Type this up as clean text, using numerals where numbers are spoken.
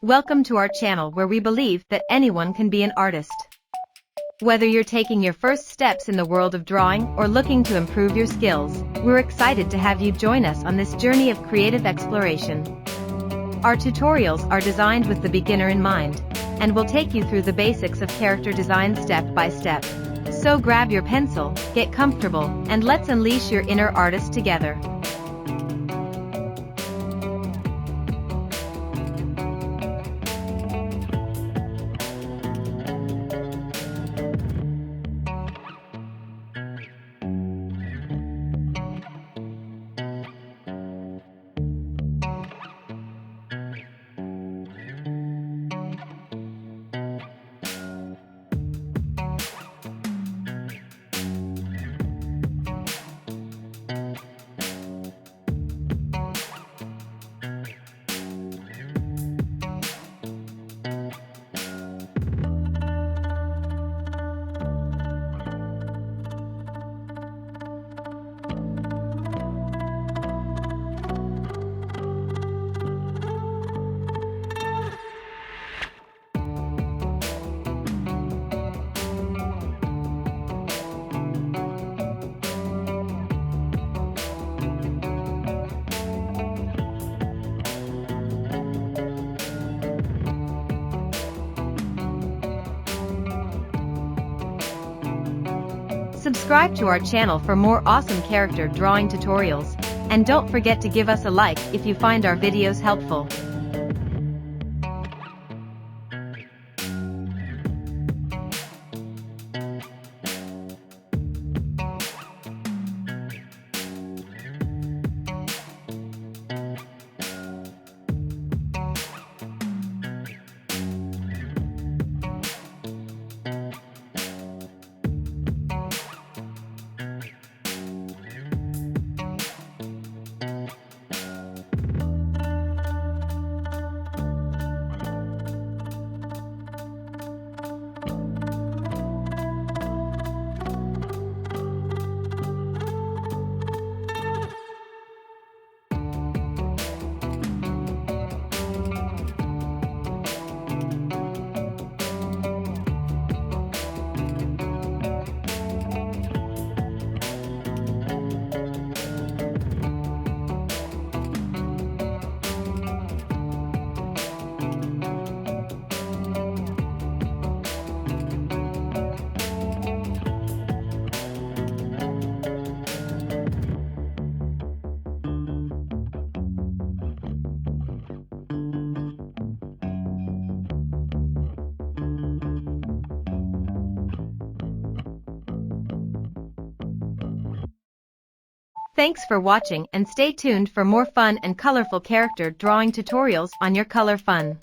Welcome to our channel where we believe that anyone can be an artist. Whether you're taking your first steps in the world of drawing or looking to improve your skills, we're excited to have you join us on this journey of creative exploration. Our tutorials are designed with the beginner in mind, and will take you through the basics of character design step by step. So grab your pencil, get comfortable, and let's unleash your inner artist together. Subscribe to our channel for more awesome character drawing tutorials, and don't forget to give us a like if you find our videos helpful. Thanks for watching, and stay tuned for more fun and colorful character drawing tutorials on your Color Fun.